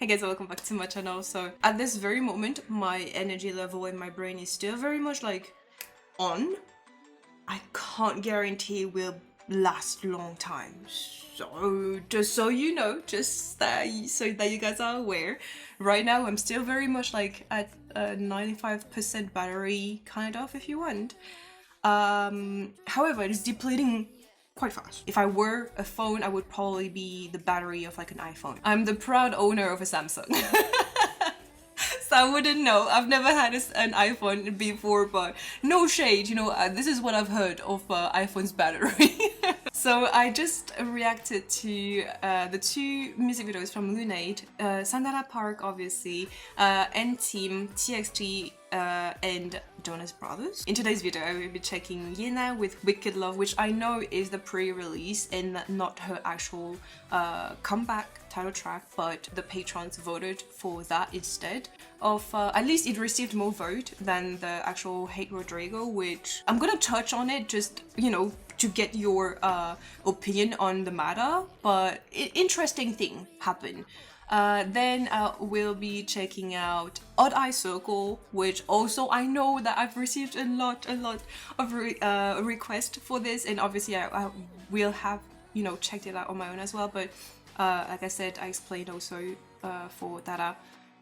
Hey guys, welcome back to my channel. So at this very moment, my energy level in my brain is still very much like on. I can't guarantee it will last long time. So just so you know, so that you guys are aware, right now I'm still very much like at a 95% battery kind of, if you want. However, it is depleting quite fast. If I were a phone, I would probably be the battery of like an iPhone. I'm the proud owner of a Samsung. So I wouldn't know. I've never had an iPhone before, but no shade, this is what I've heard of iPhone's battery. So I just reacted to the two music videos from Lunade, Sandara Park obviously, N-Team, TXT, and Jonas Brothers. In today's video, I will be checking Yena with Wicked Love, which I know is the pre-release and not her actual comeback title track, but the patrons voted for that instead of, at least it received more vote than the actual Hate Rodrigo, which I'm gonna touch on it just, to get your opinion on the matter, but interesting thing happened. Then we'll be checking out Odd Eye Circle, which also I know that I've received a lot of requests for this, and obviously I will have checked it out on my own as well. But like I said, I explained also for Dada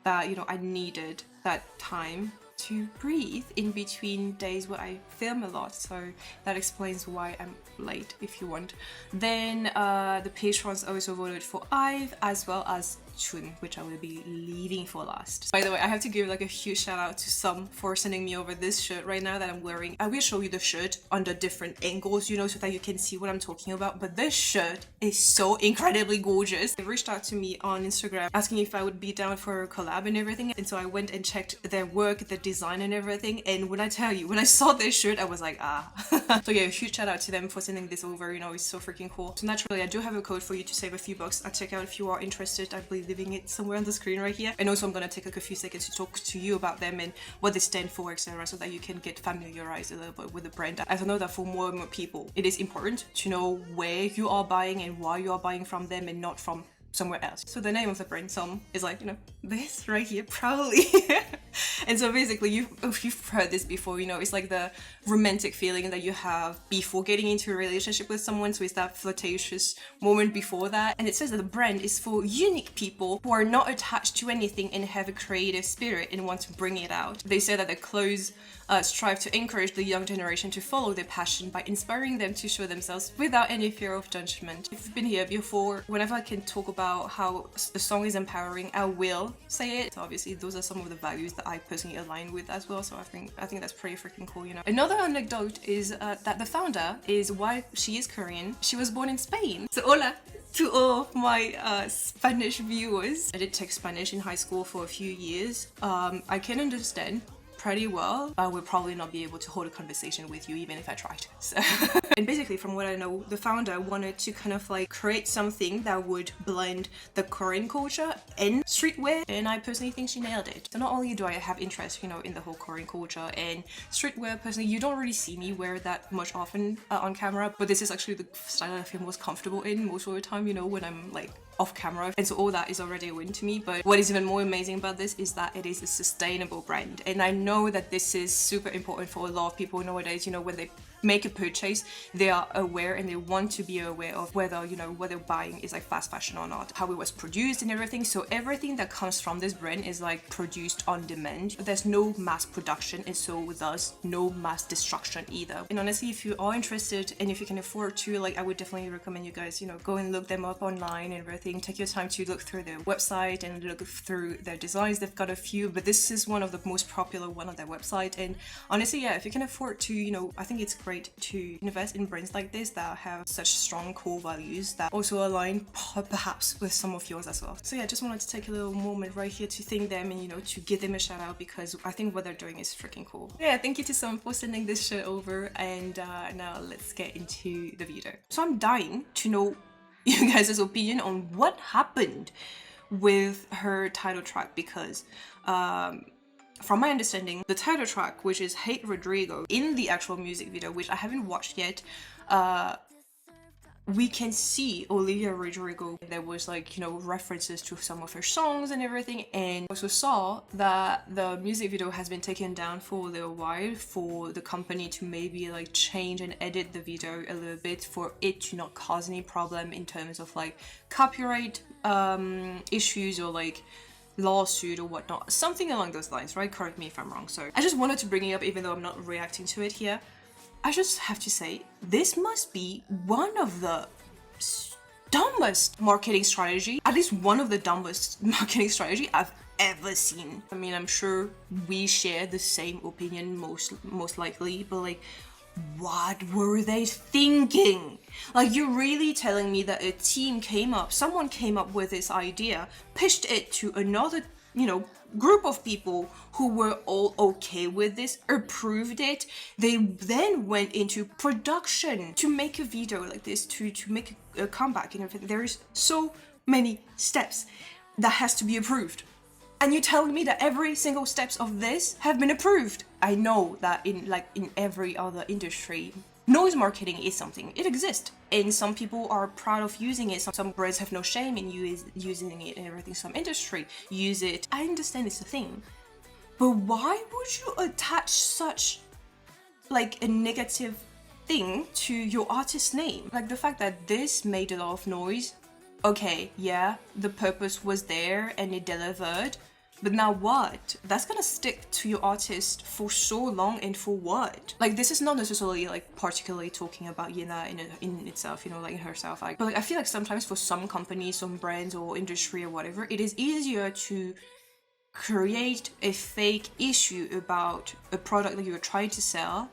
that I needed that time to breathe in between days where I film a lot, so that explains why I'm late, if you want. Then the patrons also voted for Ive as well as Chun, which I will be leaving for last. By the way, I have to give like a huge shout out to Some for sending me over this shirt right now that I'm wearing. I will show you the shirt under different angles, so that you can see what I'm talking about, but this shirt is so incredibly gorgeous. They reached out to me on Instagram asking if I would be down for a collab and everything, and so I went and checked their work, the design and everything, and when I tell you, when I saw this shirt, I was like, ah. So yeah, a huge shout out to them for sending this over, it's so freaking cool. So naturally, I do have a code for you to save a few bucks at checkout if you are interested. I believe leaving it somewhere on the screen right here, and also I'm gonna take like a few seconds to talk to you about them and what they stand for, etc., so that you can get familiarized a little bit with the brand. As I know that for more and more people, it is important to know where you are buying and why you are buying from them and not from somewhere else. So the name of the brand, Some, is like, this right here, probably. And so basically, if you've heard this before, it's like the romantic feeling that you have before getting into a relationship with someone. So it's that flirtatious moment before that. And it says that the brand is for unique people who are not attached to anything and have a creative spirit and want to bring it out. They say that their clothes strive to encourage the young generation to follow their passion by inspiring them to show themselves without any fear of judgment. If you've been here before, whenever I can talk about how the song is empowering, I will say it. So obviously, those are some of the values that I personally align with as well. So I think that's pretty freaking cool. Another anecdote is that the founder is while she is Korean, she was born in Spain. So hola to all of my Spanish viewers. I did take Spanish in high school for a few years. I can understand pretty well, but I will probably not be able to hold a conversation with you even if I tried. So and basically, from what I know, the founder wanted to kind of like create something that would blend the Korean culture and streetwear, and I personally think she nailed it. So not only do I have interest, in the whole Korean culture and streetwear, personally, you don't really see me wear that much often on camera, but this is actually the style I feel most comfortable in most of the time, when I'm like off camera, and so all that is already a win to me. But what is even more amazing about this is that it is a sustainable brand, and I know that this is super important for a lot of people nowadays. When they make a purchase, they are aware and they want to be aware of whether what they're buying is like fast fashion or not, how it was produced and everything. So everything that comes from this brand is like produced on demand. There's no mass production, and so thus no mass destruction either. And honestly, if you are interested and if you can afford to, I would definitely recommend you guys go and look them up online and everything. Take your time to look through their website and look through their designs. They've got a few, but this is one of the most popular one on their website. And honestly, yeah, if you can afford to, I think it's great to invest in brands like this that have such strong core values that also align perhaps with some of yours as well. So yeah, just wanted to take a little moment right here to thank them and to give them a shout out, because I think what they're doing is freaking cool. Yeah, thank you to Some for sending this shirt over, and now let's get into the video. So I'm dying to know you guys' opinion on what happened with her title track, because from my understanding, the title track, which is Hate Rodrigo, in the actual music video, which I haven't watched yet, we can see Olivia Rodrigo. There was like, you know, references to some of her songs and everything, and also saw that the music video has been taken down for a little while for the company to maybe like change and edit the video a little bit for it to not cause any problem in terms of like copyright issues or like lawsuit or whatnot, something along those lines, right? Correct me if I'm wrong. So I just wanted to bring it up even though I'm not reacting to it here. I just have to say, this must be one of the dumbest marketing strategy, at least one of the dumbest marketing strategy I've ever seen. I mean, I'm sure we share the same opinion most likely, but like, what were they thinking? Like, you're really telling me that a team someone came up with this idea, pitched it to another, you know, group of people who were all okay with this, approved it. They then went into production to make a video like this, to make a comeback and everything. There's so many steps that has to be approved. And you're telling me that every single steps of this have been approved. I know that in every other industry, noise marketing is something. It exists. And some people are proud of using it. Some brands have no shame in using it and everything. Some industry use it. I understand it's a thing. But why would you attach such like a negative thing to your artist's name? Like the fact that this made a lot of noise. Okay, yeah, the purpose was there and it delivered. But now what? That's gonna stick to your artist for so long, and for what? Like, this is not necessarily like particularly talking about Yena in itself, you know, like in herself. Like, but like I feel like sometimes for some companies, some brands or industry or whatever, it is easier to create a fake issue about a product that you're trying to sell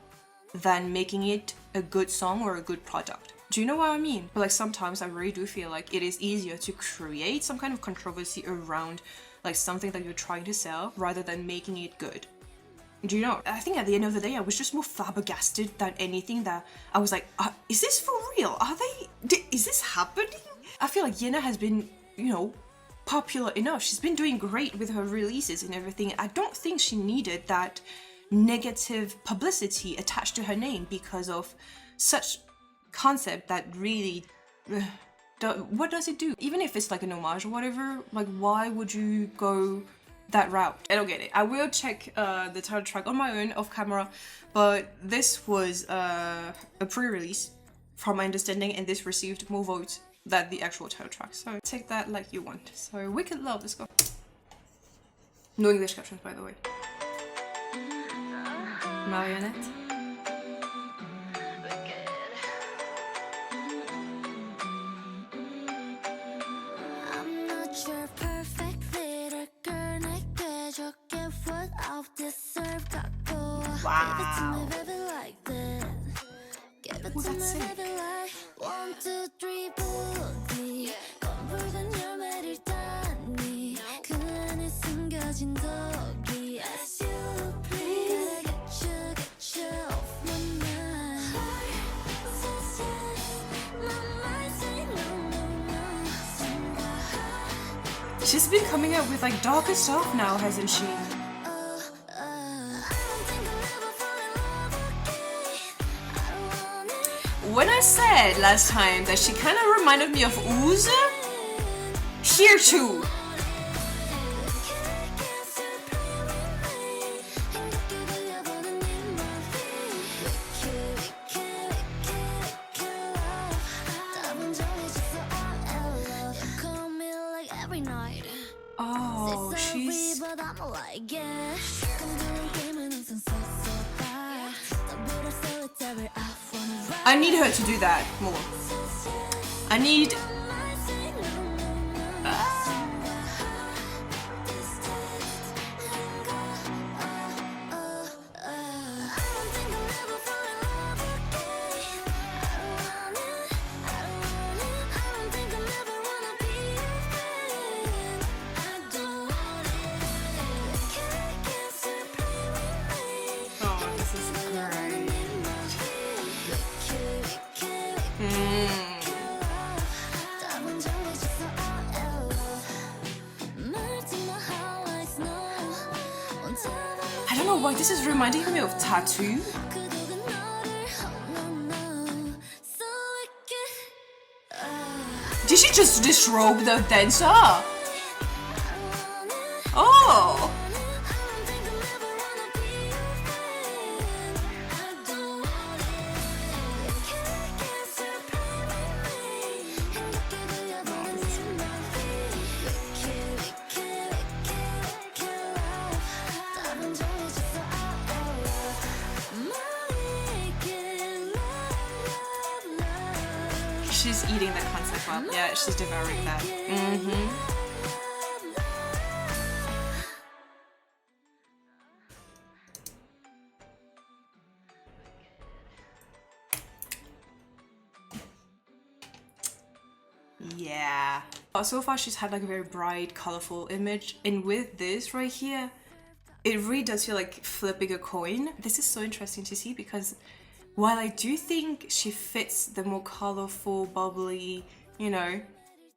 than making it a good song or a good product. Do you know what I mean? But like sometimes I really do feel like it is easier to create some kind of controversy around like something that you're trying to sell rather than making it good. Do you know? I think at the end of the day, I was just more flabbergasted than anything, that I was like, is this for real? Is this happening? I feel like Yena has been, you know, popular enough. She's been doing great with her releases and everything. I don't think she needed that negative publicity attached to her name because of such concept that really what does it do? Even if it's like an homage or whatever, like why would you go that route? I don't get it. I will check the title track on my own off camera, but this was a pre-release from my understanding, and this received more votes than the actual title track, so take that like you want. So Wicked Love, let's go. No English captions, by the way. Marionette. Wow. Oh, that's sick. She's been coming out with like darker stuff now, hasn't she? When I said last time that she kind of reminded me of Ooze, here too. Oh, she's... I need her to do that more. I need... Oh, this is great. I don't know why this is reminding me of Tattoo. Did she just disrobe the dancer? Oh! She's eating the concept up. Yeah, she's devouring that. Yeah. So far she's had like a very bright, colorful image, and with this right here, it really does feel like flipping a coin. This is so interesting to see because while I do think she fits the more colorful, bubbly, you know,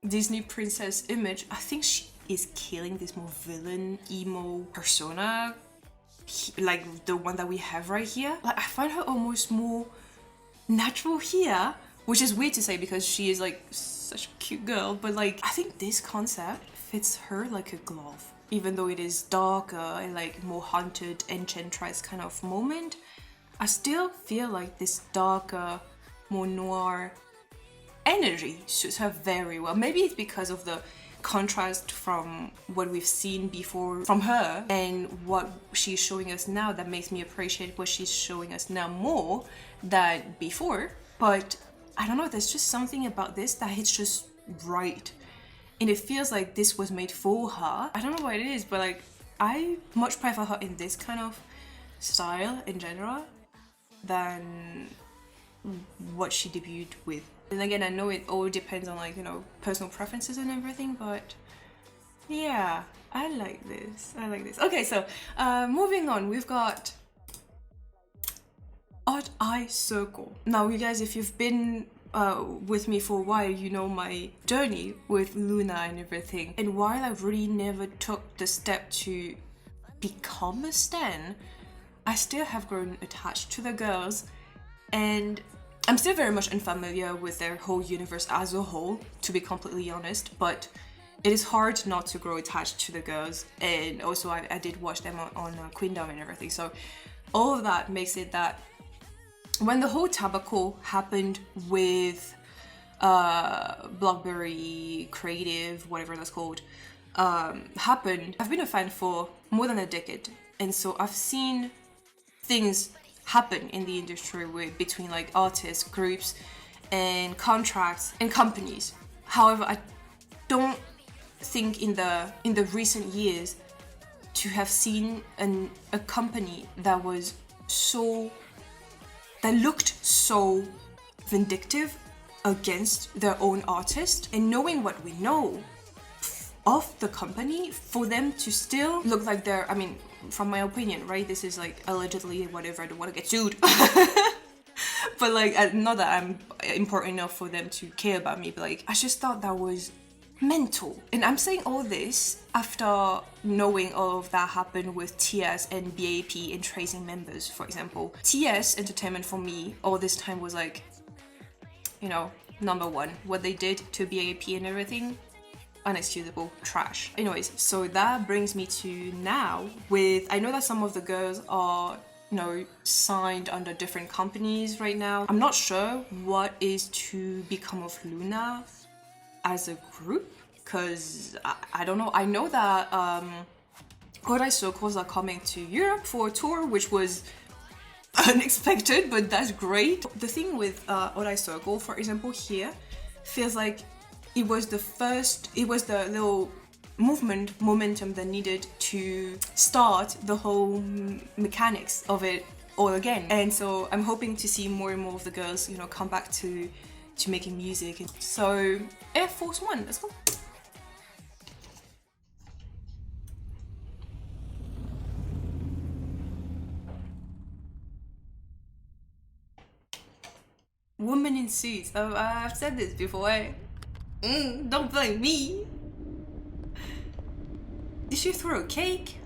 Disney princess image, I think she is killing this more villain, emo persona, like the one that we have right here. Like, I find her almost more natural here, which is weird to say because she is like such a cute girl, but like I think this concept fits her like a glove. Even though it is darker and like more haunted, enchantress kind of moment, I still feel like this darker, more noir energy suits her very well. Maybe it's because of the contrast from what we've seen before from her and what she's showing us now that makes me appreciate what she's showing us now more than before. But I don't know, there's just something about this that hits just right. And it feels like this was made for her. I don't know what it is, but like I much prefer her in this kind of style in general than what she debuted with. And again, I know it all depends on like, you know, personal preferences and everything, but yeah, I like this. I like this. Okay, so moving on, we've got Odd Eye Circle. Now, you guys, if you've been with me for a while, you know my journey with Luna and everything. And while I really never took the step to become a stan, I still have grown attached to the girls, and I'm still very much unfamiliar with their whole universe as a whole, to be completely honest, but it is hard not to grow attached to the girls. And also I did watch them on Queendom and everything, so all of that makes it that when the whole Tabaco happened with Blockberry Creative, whatever that's called, happened, I've been a fan for more than a decade, and so I've seen things happen in the industry between like artists, groups, and contracts and companies. However, I don't think in the recent years to have seen a company that was that looked so vindictive against their own artist, and knowing what we know of the company, for them to still look like they're, I mean, from my opinion, right, this is like allegedly whatever, I don't want to get sued, but like, not that I'm important enough for them to care about me, but like, I just thought that was mental. And I'm saying all this after knowing all of that happened with TS and BAP and tracing members, for example. TS Entertainment for me all this time was like, you know, number one. What they did to BAP and everything, unexcusable, trash. Anyways, so that brings me to now with, I know that some of the girls are, you know, signed under different companies right now. I'm not sure what is to become of Luna as a group, because I don't know. I know that Odd Eye Circles are coming to Europe for a tour, which was unexpected, but that's great. The thing with Odd Eye Circle, for example, here feels like it was the little momentum that needed to start the whole mechanics of it all again. And so I'm hoping to see more and more of the girls, you know, come back to making music. So Air Force One, let's go. Woman in suits. Oh, I've said this before. Don't blame me. Did she throw a cake?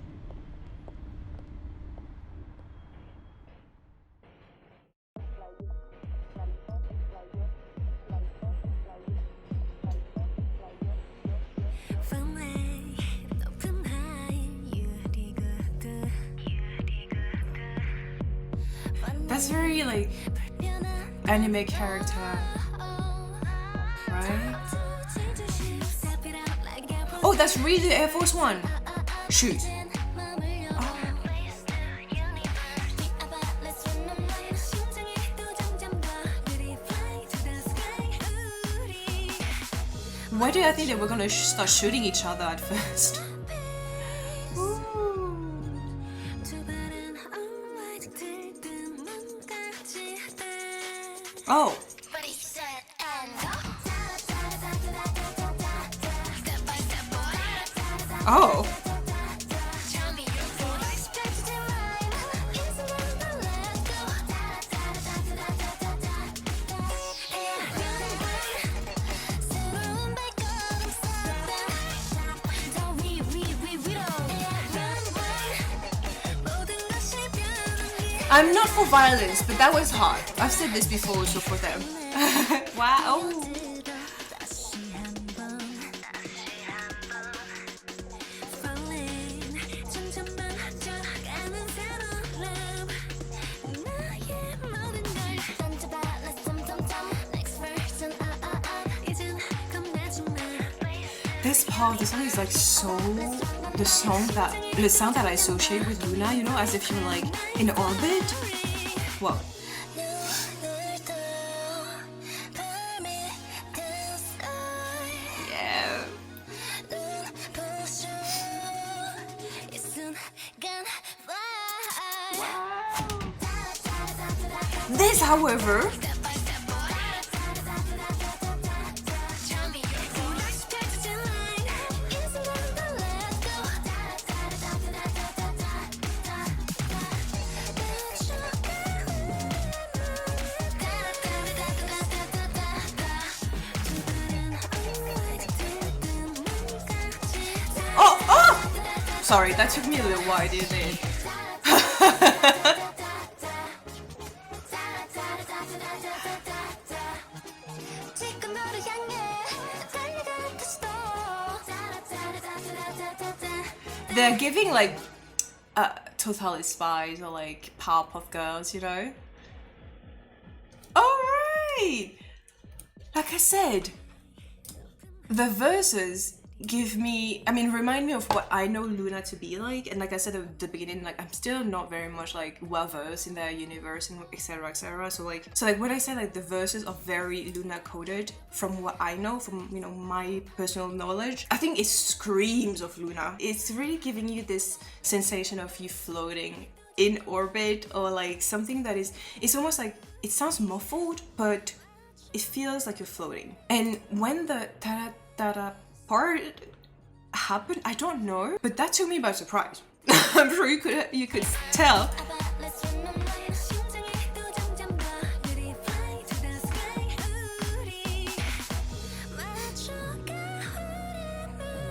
That's very like anime character, right? Oh, that's really the Air Force One. Shoot. Oh. Why do I think that we're gonna start shooting each other at first? Oh. Oh. I'm not for violence, but that was hard. I've said this before also for them. Wow. This part of the song is like so the sound that I associate with Luna, you know, as if you're like in orbit. Well, yeah. This, however, sorry, that took me a little while, didn't it? They're giving like Totally Spies or like Powerpuff Girls, you know? Alright! Like I said, the verses remind me of what I know Luna to be like, and like I said at the beginning, like I'm still not very much like well versed in their universe and etc. So like when I say like the verses are very Luna coded from what I know, from you know my personal knowledge, I think it screams of Luna. It's really giving you this sensation of you floating in orbit, or like something that is, it's almost like it sounds muffled, but it feels like you're floating. And when the ta-da part happened, I don't know, but that took me by surprise. I'm sure you could tell.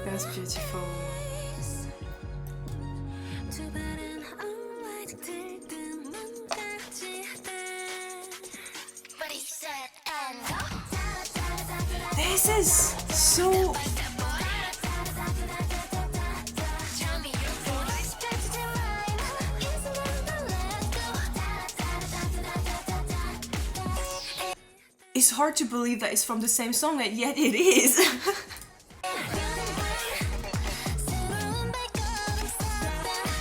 That's beautiful. This is so... It's hard to believe that it's from the same song, and yet it is.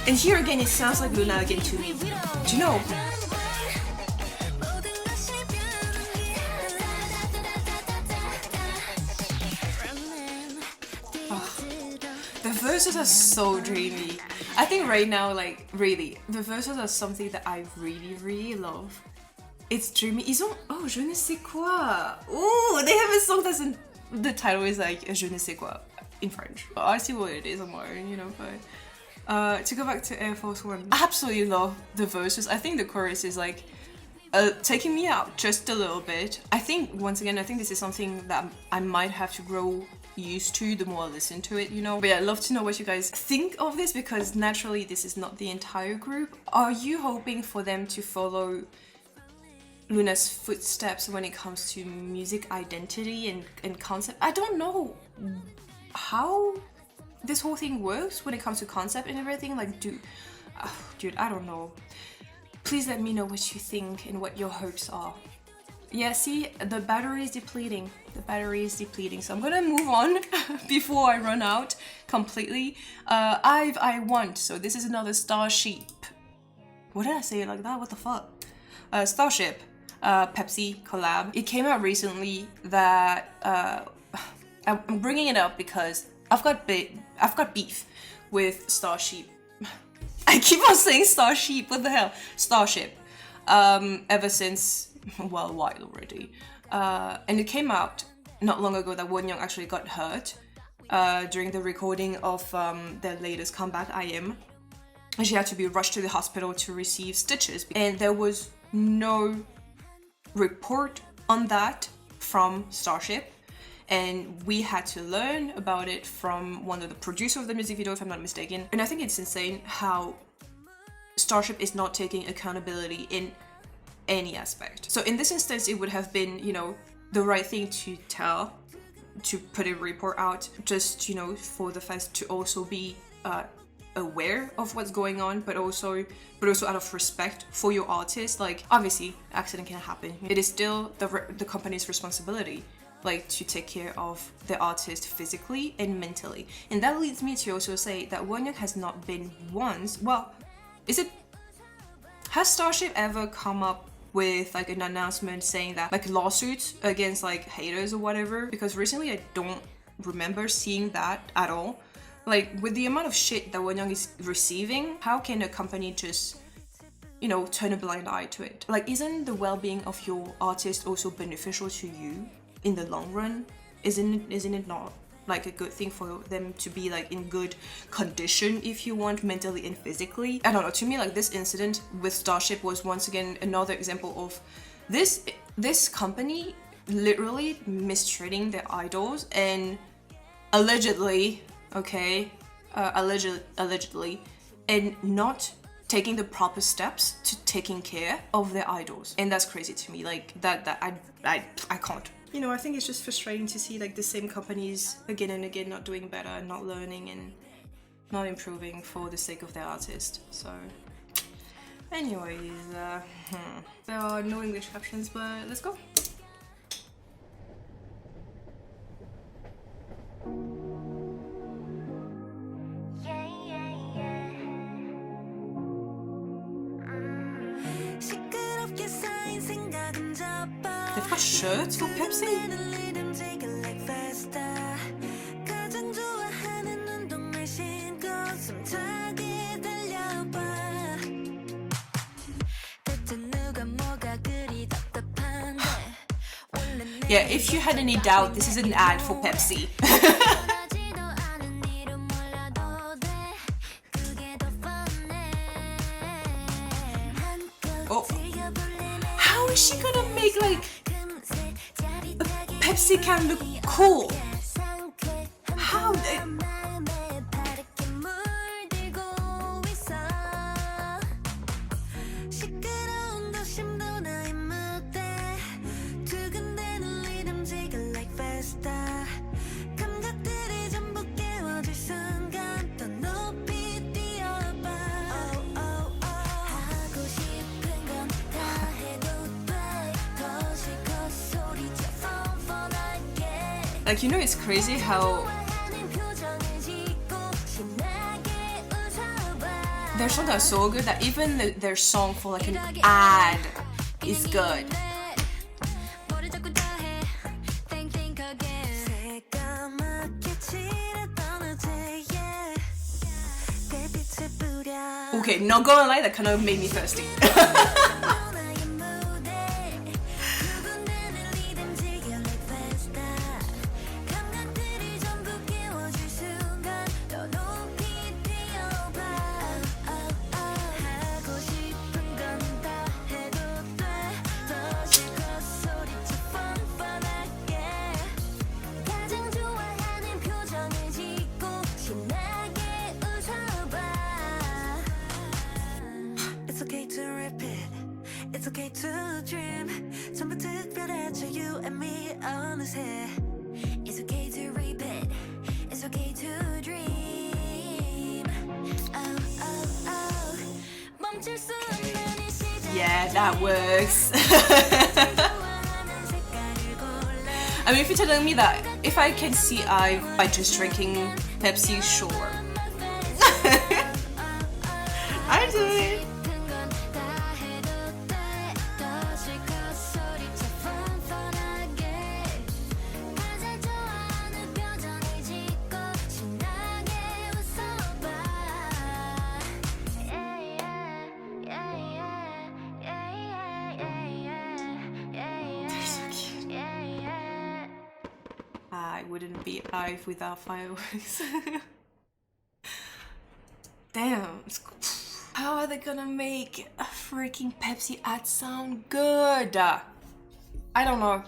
And here again, it sounds like Luna again to me. Do you know? The verses are so dreamy. I think right now, like, really, the verses are something that I really, really love. It's dreamy. Ils ont... Oh, je ne sais quoi. Oh, they have a song that's in... The title is like je ne sais quoi in French. But I see what it is on my own, you know, but... to go back to Air Force One, I absolutely love the verses. I think the chorus is like taking me out just a little bit. I think, once again, I think this is something that I might have to grow used to the more I listen to it, you know. But yeah, I'd love to know what you guys think of this, because naturally this is not the entire group. Are you hoping for them to follow Luna's footsteps when it comes to music identity and concept? I don't know how this whole thing works when it comes to concept and everything. Like, dude, I don't know. Please let me know what you think and what your hopes are. Yeah, see, the battery is depleting. The battery is depleting. So I'm gonna move on before I run out completely. I want. So this is another Starship. What did I say it like that? What the fuck? Starship, Pepsi collab. It came out recently that I'm bringing it up because I've got beef with Starship. I keep on saying Starship. What the hell? Starship. Ever since, well, a while already. And it came out not long ago that Wonyoung actually got hurt during the recording of their latest comeback, I Am. And she had to be rushed to the hospital to receive stitches. And there was no report on that from Starship. And we had to learn about it from one of the producers of the music video, if I'm not mistaken. And I think it's insane how Starship is not taking accountability in any aspect. So in this instance, it would have been, you know, the right thing to put a report out, just, you know, for the fans to also be aware of what's going on, but also out of respect for your artist. Like, obviously, accident can happen. It is still the company's responsibility, like, to take care of the artist physically and mentally. And that leads me to also say that Wonyoung has not been once, well, has Starship ever come up with like an announcement saying that, like, lawsuits against like haters or whatever? Because recently I don't remember seeing that at all. Like, with the amount of shit that Wonyoung is receiving, how can a company just, you know, turn a blind eye to it? Like, isn't the well-being of your artist also beneficial to you in the long run? Isn't it not like a good thing for them to be like in good condition, if you want, mentally and physically? I don't know, to me, like, this incident with Starship was once again another example of this company literally mistreating their idols and allegedly and not taking the proper steps to taking care of their idols. And that's crazy to me. Like, that I can't. You know, I think it's just frustrating to see like the same companies again and again not doing better and not learning and not improving for the sake of their artist. So anyways, there are no English captions, but let's go. They've got shirts for Pepsi? Yeah, if you had any doubt, this is an ad for Pepsi. Oh. How is she gonna make like a Pepsi can look cool? How? Like, you know, it's crazy how their songs are so good that even their song for like an ad is good. Okay, not gonna lie, that kind of made me thirsty. It's okay to dream. 전부 특별해져 you and me 어느새. It's okay to repeat. It's okay to dream. Oh oh oh. 멈출 수 없는 이 시작. Yeah, that works. I mean, if you're telling me that if I can see IVE by just drinking Pepsi, sure. I do it. I wouldn't be IVE without fireworks. Damn. How are they gonna make a freaking Pepsi ad sound good? I don't know.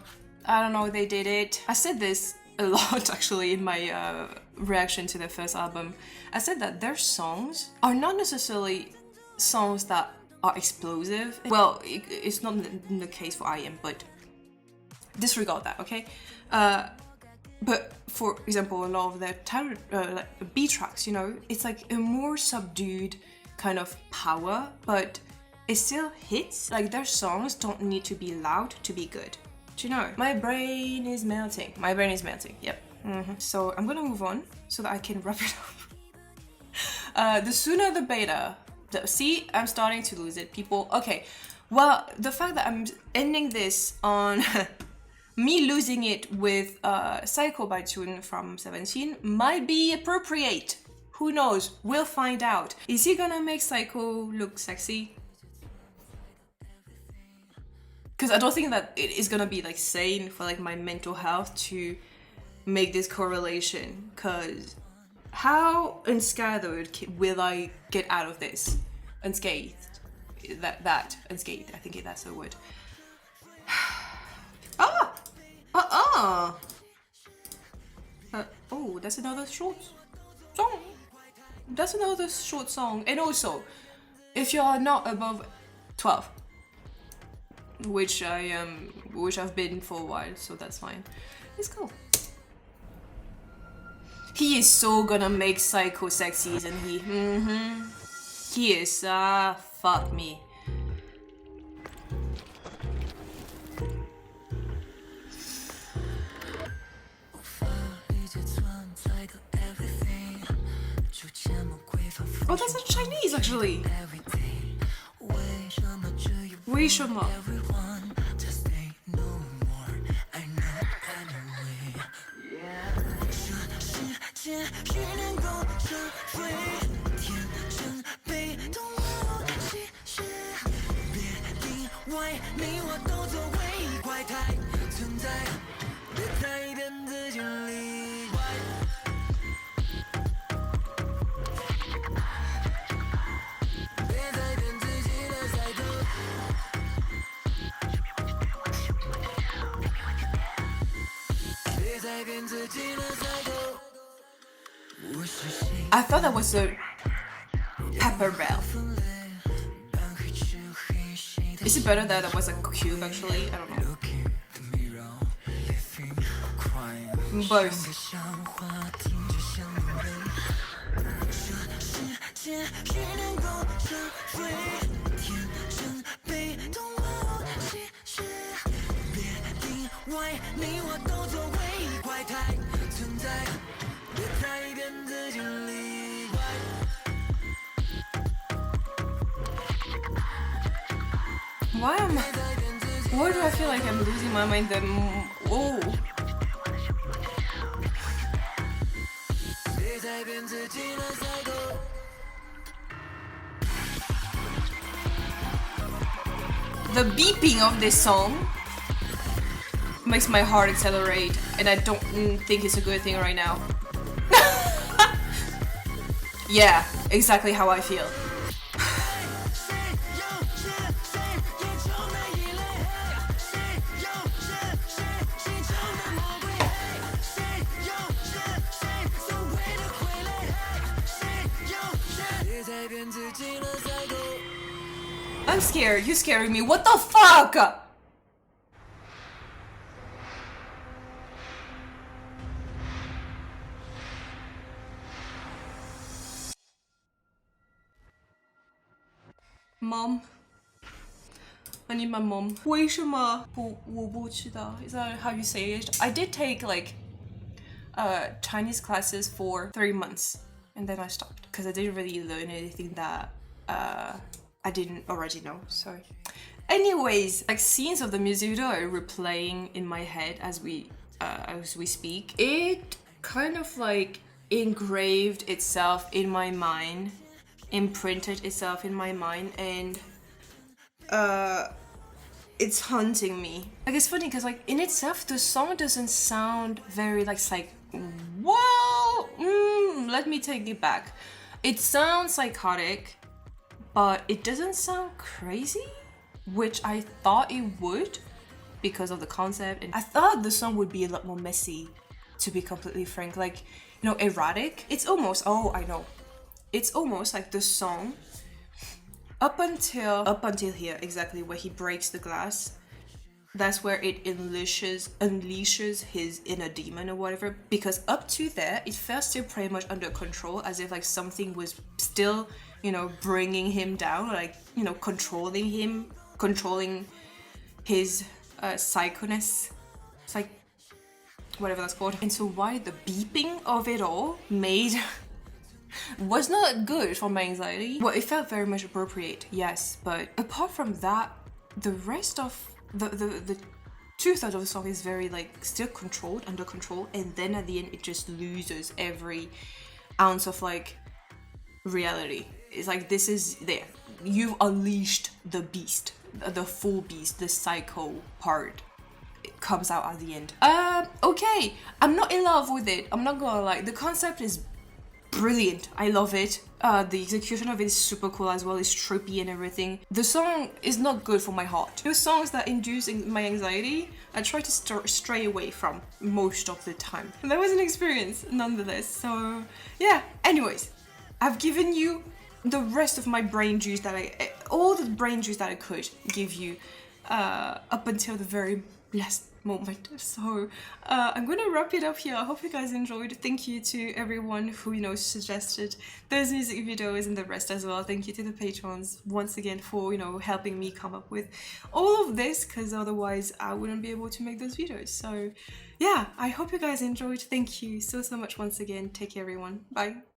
I don't know, they did it. I said this a lot actually in my reaction to their first album. I said that their songs are not necessarily songs that are explosive. Well, it's not the case for IM, but disregard that, okay? But for example, a lot of their like B tracks, you know, it's like a more subdued kind of power, but it still hits. Like their songs don't need to be loud to be good. Do you know? My brain is melting. My brain is melting. Yep. So I'm gonna move on so that I can wrap it up. The sooner the better. See, I'm starting to lose it, people. Okay. Well, the fact that I'm ending this on me losing it with Psycho by Tune from 17 might be appropriate. Who knows? We'll find out. Is he gonna make Psycho look sexy? Because I don't think that it is gonna be like sane for like my mental health to make this correlation. Because how unscathed will I get out of this? Unscathed. That unscathed. I think that's the word. Oh, that's another short song. That's another short song. And also, if you are not above 12, which I've been for a while, so that's fine. Let's go. He is so gonna make Psycho sexy, isn't he? He is. Fuck me. Oh, that's in Chinese actually. 为什么? I thought that was a pepper bell. Is it better that that was a cube actually? I don't know. Both. Why do I feel like I'm losing my mind then? Oh. The beeping of this song makes my heart accelerate, and I don't think it's a good thing right now. Yeah, exactly how I feel. I'm scared. You're scaring me. What the fuck? Mom. I need my mom. 为什么我不知道? Is that how you say it? I did take like Chinese classes for 3 months and then I stopped because I didn't really learn anything that I didn't already know. So anyways, like scenes of the music video are replaying in my head as we speak. It kind of like engraved itself in my mind, imprinted itself in my mind, and it's haunting me. Like it's funny because like in itself the song doesn't sound very like well, let me take it back. It sounds psychotic, but it doesn't sound crazy, which I thought it would because of the concept, and I thought the song would be a lot more messy, to be completely frank, like, you know, erratic. It's almost, oh, I know, it's almost like the song up until here, exactly where he breaks the glass. That's where it unleashes his inner demon or whatever, because up to there it felt still pretty much under control, as if like something was still, you know, bringing him down, like, you know, controlling him, controlling his psychoness. It's like whatever that's called. And so why the beeping of it all made was not good for my anxiety. Well, it felt very much appropriate, yes, but apart from that, the rest of the 2/3 of the song is very like still controlled, under control, and then at the end it just loses every ounce of like reality. It's like, this is there, you've unleashed the beast, the full beast, the psycho part. It comes out at the end. Okay, I'm not in love with it, I'm not gonna lie. The concept is brilliant, I love it. The execution of it is super cool as well, it's trippy and everything. The song is not good for my heart. Those songs that induce my anxiety, I try to stray away from most of the time. And that was an experience nonetheless, so yeah. Anyways, I've given you the rest of my brain juice all the brain juice that I could give you up until the very last moment. So I'm gonna wrap it up here. I hope you guys enjoyed. Thank you to everyone who, you know, suggested those music videos and the rest as well. Thank you to the patrons once again for, you know, helping me come up with all of this, because otherwise I wouldn't be able to make those videos. So yeah, I hope you guys enjoyed. Thank you so much once again. Take care everyone. Bye.